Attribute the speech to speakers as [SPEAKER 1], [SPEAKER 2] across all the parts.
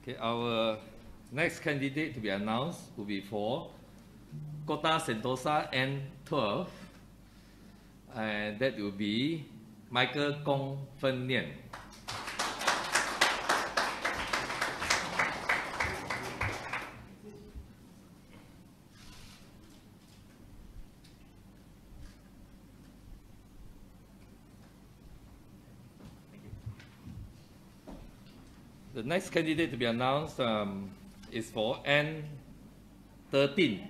[SPEAKER 1] Okay, our next candidate to be announced will be for Kota Sentosa N12, and that will be Michael Kong Fen Nian. The next candidate to be announced is for N13,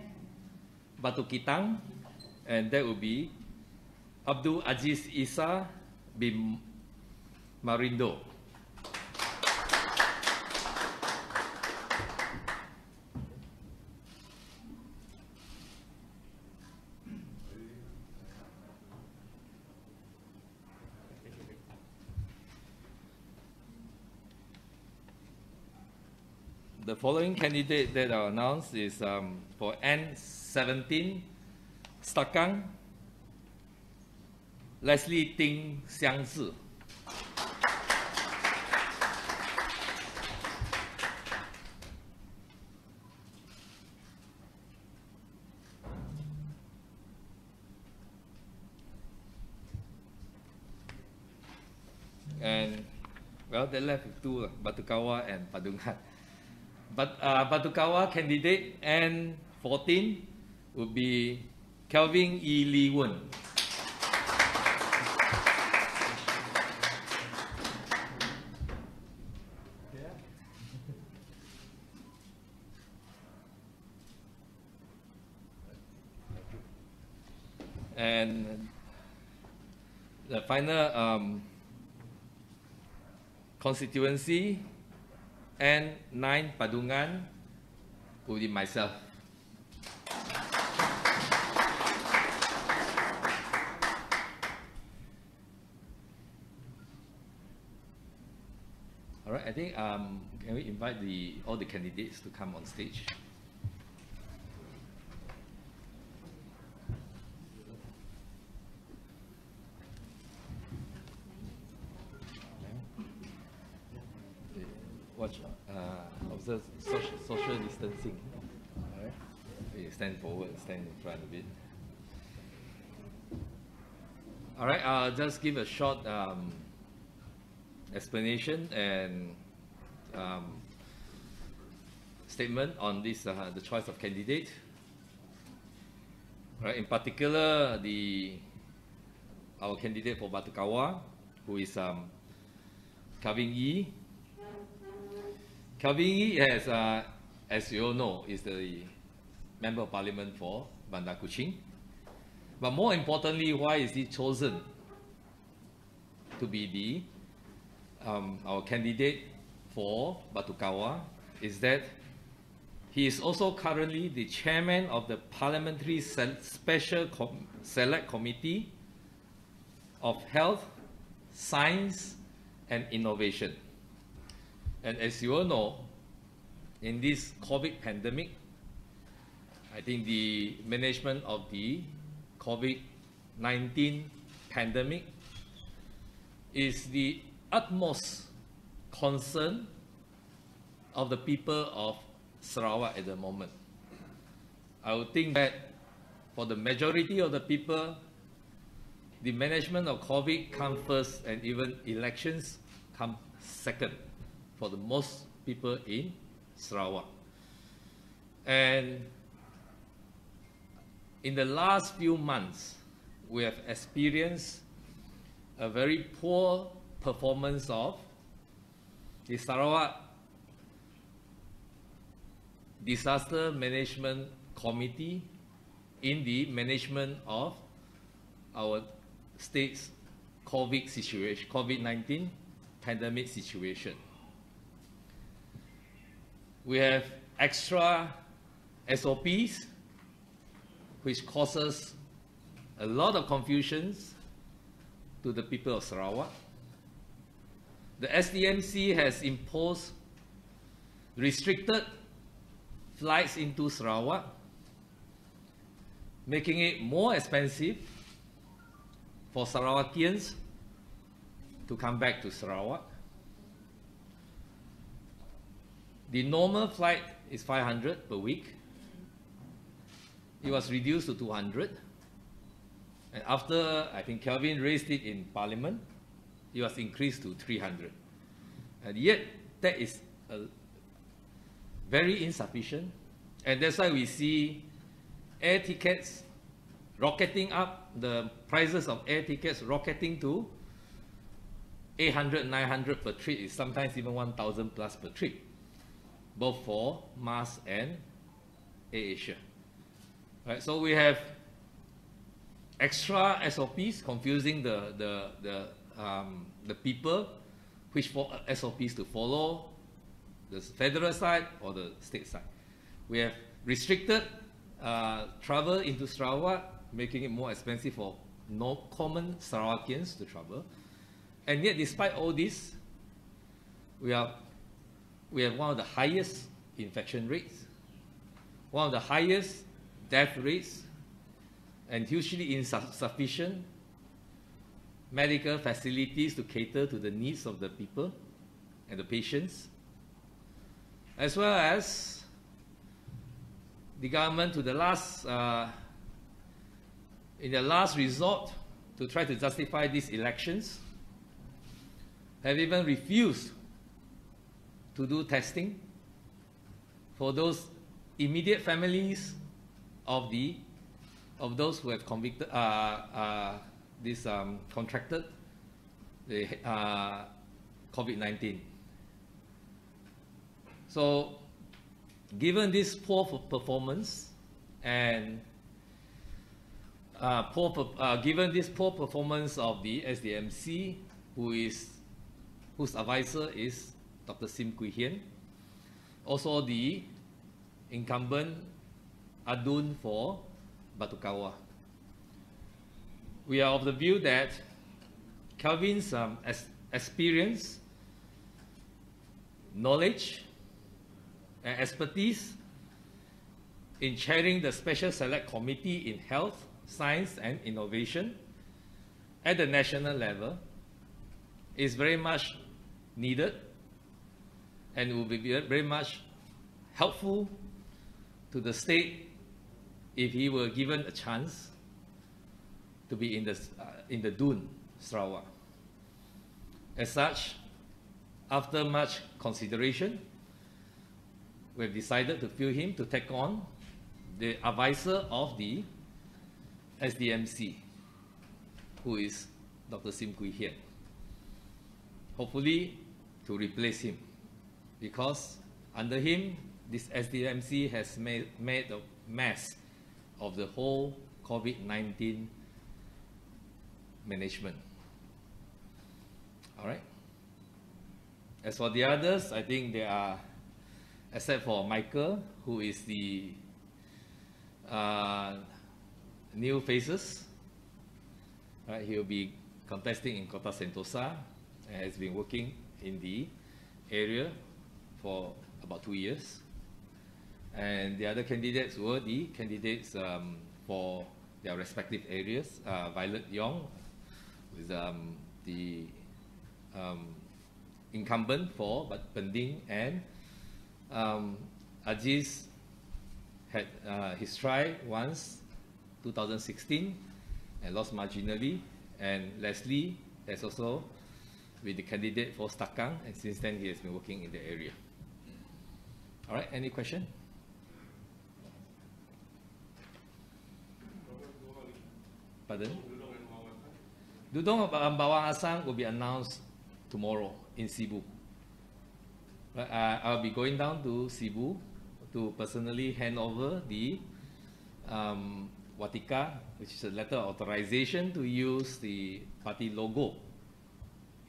[SPEAKER 1] Batu Kitang, and that will be Abdul Aziz Isa bin Marindo. The following candidate that are announced is for N17, Stakang, Leslie Ting Xiangzi. And well, they left two, Batukawa and Padungan. But Batukawa candidate N14 would be Kelvin E. Lee Wen. And the final constituency N9 Padungan will be myself. All right, I think can we invite all the candidates to come on stage? Watch, observe social distancing. All right, you stand forward, stand in front of it. All right, I'll just give a short explanation and statement on this the choice of candidate. All right, in particular, our candidate for Batukawa, who is Kelvin Yi. Kelvin Yi has, as you all know, is the Member of Parliament for Bandar Kuching. But more importantly, why is he chosen to be our candidate for Batukawa is that he is also currently the chairman of the Parliamentary Special Select Committee of Health, Science and Innovation. And as you all know, in this COVID pandemic, I think the management of the COVID-19 pandemic is the utmost concern of the people of Sarawak at the moment. I would think that for the majority of the people, the management of COVID comes first and even elections come second for the most people in Sarawak. And in the last few months, we have experienced a very poor performance of the Sarawak Disaster Management Committee in the management of our state's COVID-19 pandemic situation. We have extra SOPs, which causes a lot of confusions to the people of Sarawak. The SDMC has imposed restricted flights into Sarawak, making it more expensive for Sarawakians to come back to Sarawak. The normal flight is 500 per week. It was reduced to 200. And after, I think Kelvin raised it in Parliament, it was increased to 300. And yet, that is very insufficient. And that's why we see air tickets rocketing up, the prices of air tickets rocketing to 800, 900 per trip, is sometimes even 1,000 plus per trip, both for MAS and AirAsia. Right, so we have extra SOPs confusing the people, which for SOPs to follow, the federal side or the state side. We have restricted travel into Sarawak, making it more expensive for no common Sarawakians to travel. And yet, despite all this, we have one of the highest infection rates, one of the highest death rates, and hugely insufficient medical facilities to cater to the needs of the people and the patients, as well as the government, to the last, in the last resort, to try to justify these elections, have even refused to do testing for those immediate families of those who have contracted the COVID-19. So, given this poor performance and given this poor performance of the SDMC, whose advisor is Dr. Sim Kui Hian, also the incumbent Adun for Batukawa. We are of the view that Kelvin's experience, knowledge, and expertise in chairing the Special Select Committee in Health, Science and Innovation at the national level is very much needed and will be very much helpful to the state if he were given a chance to be in the Dun, Sarawak. As such, after much consideration, we have decided to fill him to take on the advisor of the SDMC, who is Dr. Sim Kui Hian. Hopefully to replace him, because under him, this SDMC has made a mess of the whole COVID-19 management. All right. As for the others, I think they are, except for Michael, who is the new faces. Right, he will be contesting in Kota Sentosa and has been working in the area for about 2 years. And the other candidates were the candidates for their respective areas. Violet Yong, who is the incumbent for Pending, and Aziz had his try once, 2016, and lost marginally. And Leslie has also been the candidate for Stakang, and since then he has been working in the area. All right, any question? Pardon? Dudong Bawang Asang will be announced tomorrow in Cebu. I'll be going down to Cebu to personally hand over the watikah, which is a letter of authorization to use the party logo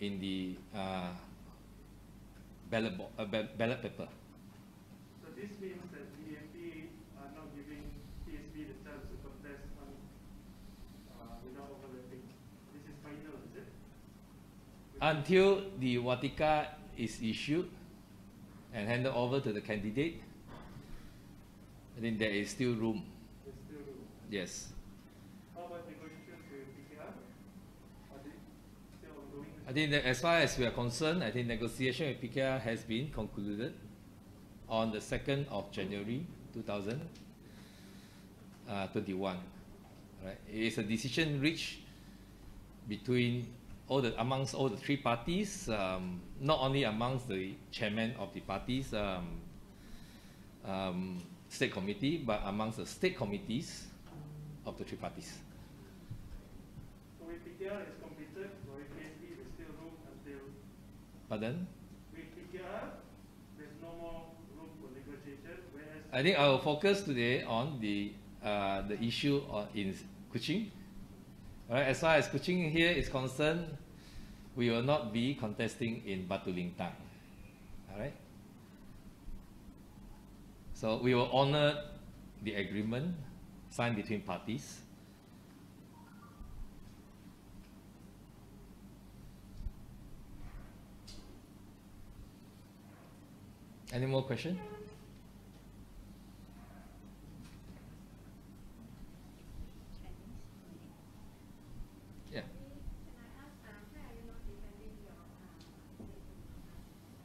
[SPEAKER 1] in the ballot paper.
[SPEAKER 2] So this means that BNP are now giving PSB the chance to contest without overlapping. This is final, is it?
[SPEAKER 1] Until the watikah is issued and handed over to the candidate, I think there is still room.
[SPEAKER 2] There's still room.
[SPEAKER 1] Yes.
[SPEAKER 2] How about negotiations with PKR? Are they still ongoing?
[SPEAKER 1] I think that as far as we are concerned, I think negotiation with PKR has been concluded. on the 2nd of January 2021. Right? It is a decision reached between amongst all the three parties, not only amongst the chairman of the parties state committee, but amongst the state committees of the three parties.
[SPEAKER 2] So with PKR is completed, or with PSP there's still room until...
[SPEAKER 1] Pardon?
[SPEAKER 2] With PKR, there's no more room for negotiation, whereas...
[SPEAKER 1] I think I will focus today on the issue in Kuching. All right, as far as Kuching here is concerned, we will not be contesting in Batu Lintang. All right. So we will honor the agreement signed between parties. Any more questions?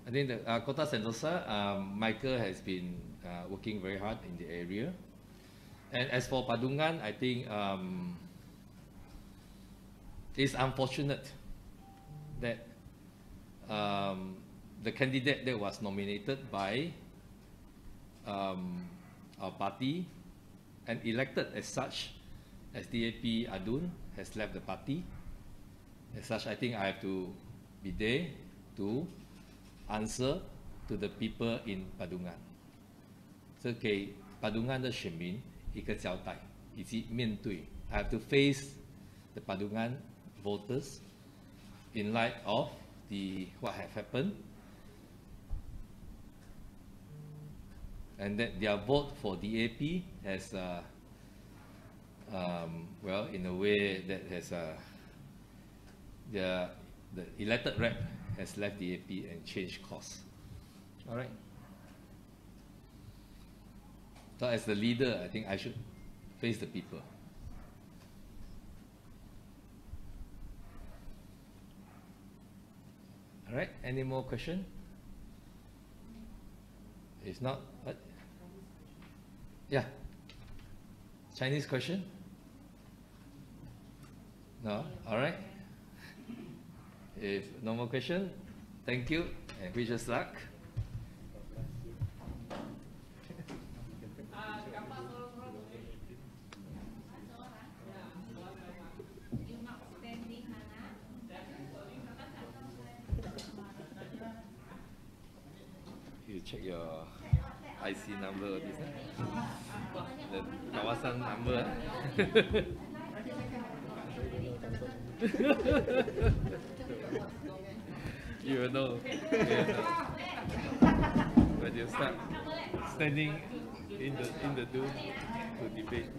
[SPEAKER 1] I think the Kota Sentosa, Michael has been working very hard in the area. And as for Padungan, I think it's unfortunate that the candidate that was nominated by our party and elected as such as DAP Adun has left the party. As such, I think I have to be there to answer to the people in Padungan， 这给 Padungan 的选民一个交代，以及面对 I have to face the Padungan voters in light of what have happened, and that their vote for DAP has well, in a way that has the elected rep has left DAP and changed course. All right. So as the leader, I think I should face the people. All right. Any more question? If not, what? Yeah. Chinese question? No. All right. If no more question, thank you and wish us luck. You check your IC number, this the kawasan number. You will know. When you start standing in the dune to debate.